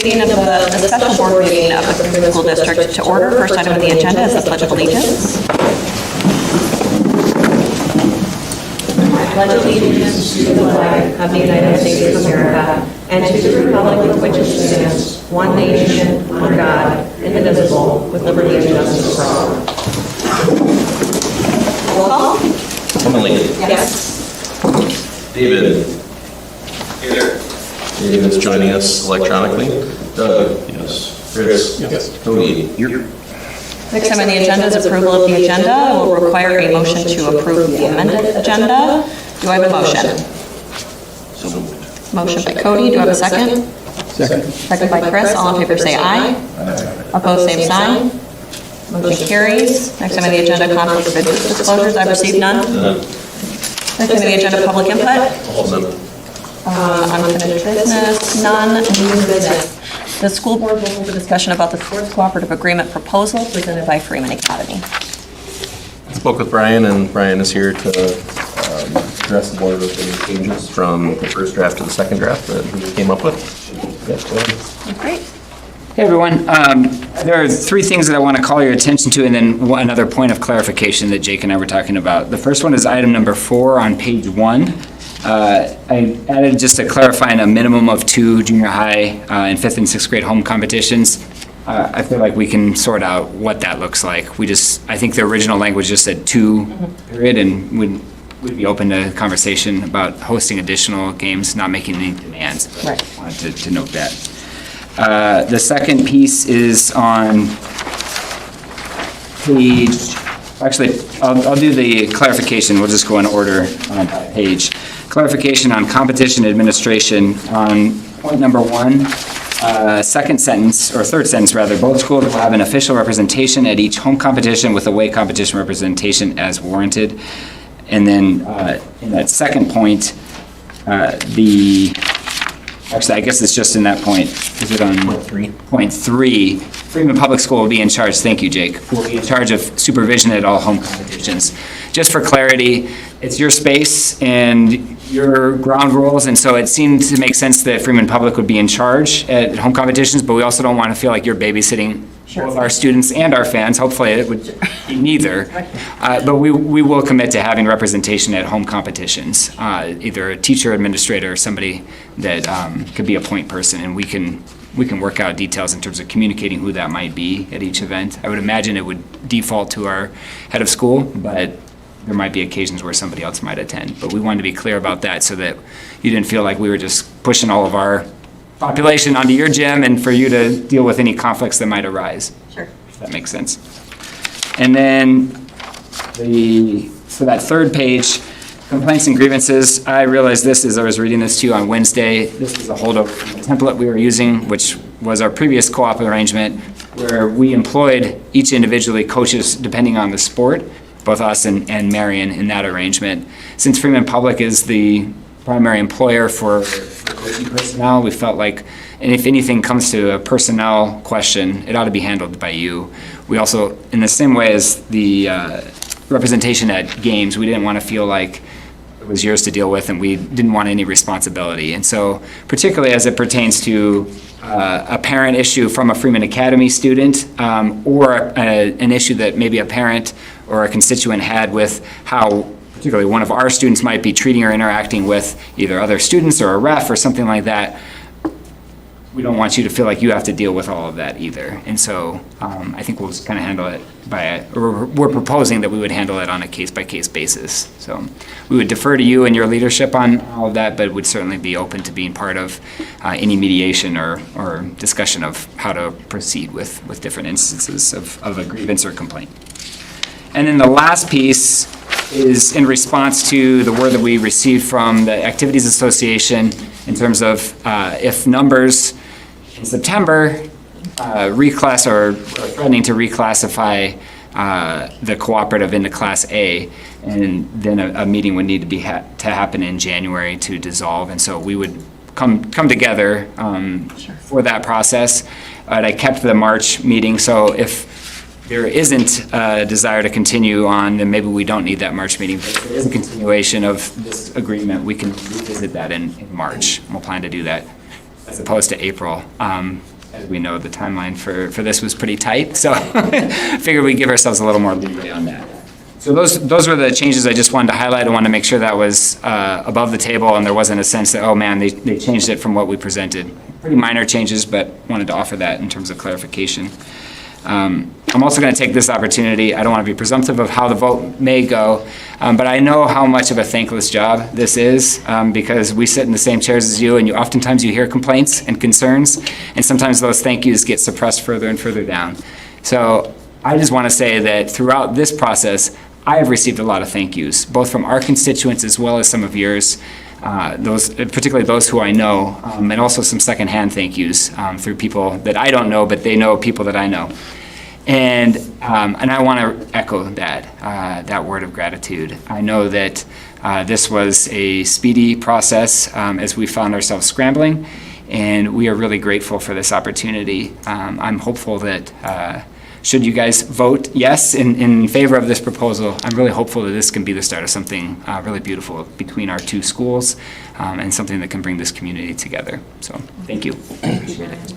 meeting of the special board meeting of the Freeman School District to order. First item on the agenda is the Pledge of Allegiance. I pledge allegiance to the flag of the United States of America and to the republic for which it stands, one nation, under God, indivisible, with liberty and justice for all. Roll call. Emily. Yes. David. Here. David's joining us electronically. Doug. Yes. Chris. Yes. Cody. Here. Next item on the agenda is approval of the agenda. Will require a motion to approve the amended agenda. Do I have a motion? So moved. Motion by Cody. Do I have a second? Second. Second by Chris. All in favor say aye. Opposed, same sign. Motion carries. Next item on the agenda, conflict of interest disclosures. I've received none. Next item on the agenda, public input. None. Unfinished business, none. New business. The school board will hold a discussion about the sports cooperative agreement proposal presented by Freeman Academy. I spoke with Brian, and Brian is here to address the board with any changes from the first draft to the second draft that he came up with. Yes, go ahead. Great. Hey, everyone. There are three things that I want to call your attention to, and then another point of clarification that Jake and I were talking about. The first one is item number 4 on page 1. I added just to clarifying a minimum of 2 junior high and 5th and 6th grade home competitions. I feel like we can sort out what that looks like. I think the original language just said 2, period, and we'd be open to conversation about hosting additional games, not making any demands. Right. I wanted to note that. The second piece is on page, actually, I'll do the clarification. We'll just go in order on that page. Clarification on competition administration on point number 1, second sentence, or third sentence rather, both schools will have an official representation at each home competition with away competition representation as warranted. And then in that second point, actually, I guess it's just in that point. Is it on point 3? Freeman Public School will be in charge, thank you, Jake, will be in charge of supervision at all home competitions. Just for clarity, it's your space and your ground rules, and so it seemed to make sense that Freeman Public would be in charge at home competitions, but we also don't want to feel like you're babysitting both our students and our fans. Hopefully it would be neither. But we will commit to having representation at home competitions, either a teacher, administrator, or somebody that could be a point person, and we can work out details in terms of communicating who that might be at each event. I would imagine it would default to our head of school, but there might be occasions where somebody else might attend. But we wanted to be clear about that so that you didn't feel like we were just pushing all of our population onto your gym and for you to deal with any conflicts that might arise. Sure. If that makes sense. And then for that third page, complaints and grievances, I realized this as I was reading this to you on Wednesday. This was a holdover from the template we were using, which was our previous co-op arrangement, where we employed each individually coaches depending on the sport, both us and Marion in that arrangement. Since Freeman Public is the primary employer for coaching personnel, we felt like, and if anything comes to a personnel question, it ought to be handled by you. We also, in the same way as the representation at games, we didn't want to feel like it was yours to deal with and we didn't want any responsibility. And so, particularly as it pertains to a parent issue from a Freeman Academy student, or an issue that maybe a parent or a constituent had with how particularly one of our students might be treating or interacting with either other students or a ref or something like that, we don't want you to feel like you have to deal with all of that either. And so I think we'll just kind of handle it we're proposing that we would handle it on a case-by-case basis. So we would defer to you and your leadership on all of that, but would certainly be open to being part of any mediation or discussion of how to proceed with different instances of a grievance or complaint. And then the last piece is in response to the word that we received from the Activities Association in terms of if numbers in September reclass or threatening to reclassify the cooperative into Class A, and then a meeting would need to to happen in January to dissolve, and so we would come together for that process. I kept the March meeting, so if there isn't a desire to continue on, then maybe we don't need that March meeting. But if there is a continuation of this agreement, we can revisit that in March. We'll plan to do that as opposed to April. as we know, the timeline for this was pretty tight, so figured we'd give ourselves a little more leeway on that. So those were the changes I just wanted to highlight. I wanted to make sure that was above the table and there wasn't a sense that, oh man, they changed it from what we presented. Pretty minor changes, but wanted to offer that in terms of clarification. I'm also going to take this opportunity, I don't want to be presumptive of how the vote may go, but I know how much of a thankless job this is, because we sit in the same chairs as you, and oftentimes you hear complaints and concerns, and sometimes those thank yous get suppressed further and further down. So I just want to say that throughout this process, I have received a lot of thank yous, both from our constituents as well as some of yours, particularly those who I know, and also some secondhand thank yous through people that I don't know, but they know people that I know. And I want to echo that word of gratitude. I know that this was a speedy process as we found ourselves scrambling, and we are really grateful for this opportunity. I'm hopeful that should you guys vote yes in favor of this proposal, I'm really hopeful that this can be the start of something really beautiful between our two schools, and something that can bring this community together. So, thank you. Appreciate it.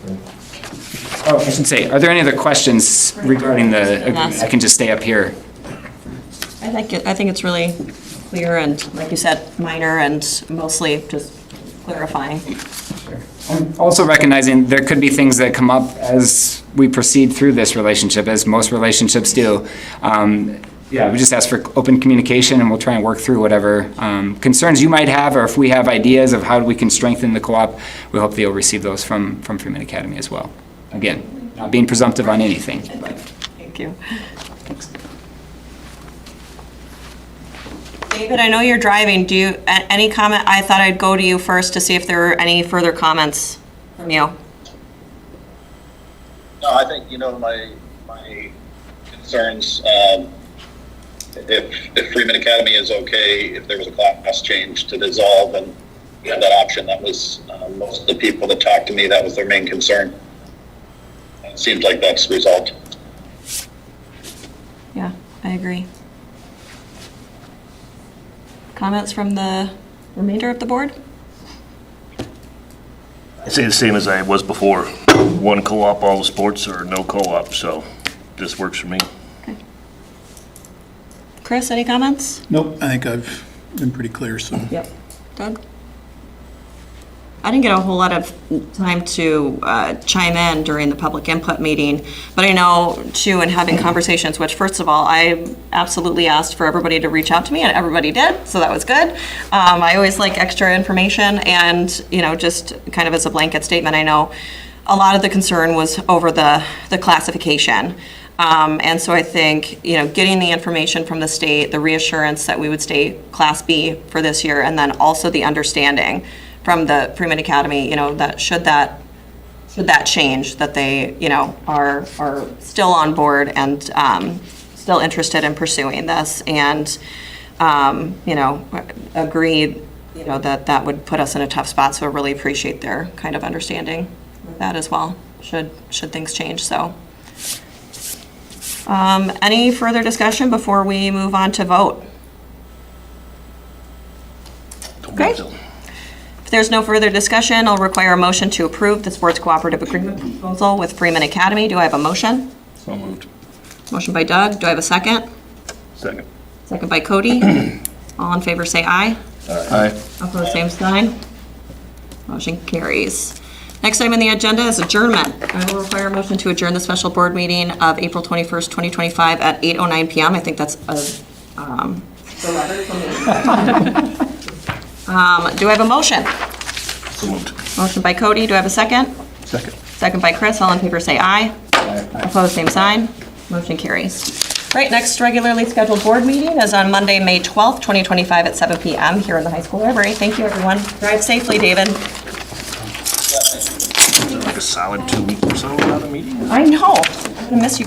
Oh, I should say, are there any other questions regarding the agreement? Yes. I can just stay up here. I think it's really clear and, like you said, minor and mostly just clarifying. I'm also recognizing there could be things that come up as we proceed through this relationship, as most relationships do. Yeah, we just ask for open communication, and we'll try and work through whatever concerns you might have, or if we have ideas of how we can strengthen the co-op, we hope that you'll receive those from Freeman Academy as well. Again, not being presumptive on anything. But. Thank you. David, I know you're driving. Do you, any comment? I thought I'd go to you first to see if there were any further comments from you. No, I think, my concerns, if Freeman Academy is okay, if there was a class change to dissolve and we have that option, that was, most of the people that talked to me, that was their main concern. It seems like that's resolved. Yeah, I agree. Comments from the remainder of the board? I say the same as I was before. One co-op, all the sports, or no co-op, so this works for me. Okay. Chris, any comments? Nope, I think I've been pretty clear, so. Yep. Doug? I didn't get a whole lot of time to chime in during the public input meeting, but I know too, in having conversations, which first of all, I absolutely asked for everybody to reach out to me, and everybody did, so that was good. I always like extra information, and just kind of as a blanket statement, I know a lot of the concern was over the classification. And so I think, getting the information from the state, the reassurance that we would stay Class B for this year, and then also the understanding from the Freeman Academy, that should that change, that they, are still on board and still interested in pursuing this, and agreed, that would put us in a tough spot. So I really appreciate their kind of understanding with that as well, should things change. So any further discussion before we move on to vote? Okay. If there's no further discussion, I'll require a motion to approve the sports cooperative agreement proposal with Freeman Academy. Do I have a motion? So moved. Motion by Doug. Do I have a second? Second. Second by Cody. All in favor say aye. Aye. Opposed, same sign. Motion carries. Next item on the agenda is adjournment. I will require a motion to adjourn the special board meeting of April 21st, 2025 at 8:09 p.m. I think that's the record for me. Do I have a motion? So moved. Motion by Cody. Do I have a second? Second. Second by Chris. All in favor say aye. Opposed, same sign. Motion carries. Right, next regularly scheduled board meeting is on Monday, May 12th, 2025 at 7 p.m. here in the high school library. Thank you, everyone. Drive safely, David. Like a solid 2 weeks or so without a meeting. I know. I'm gonna miss you.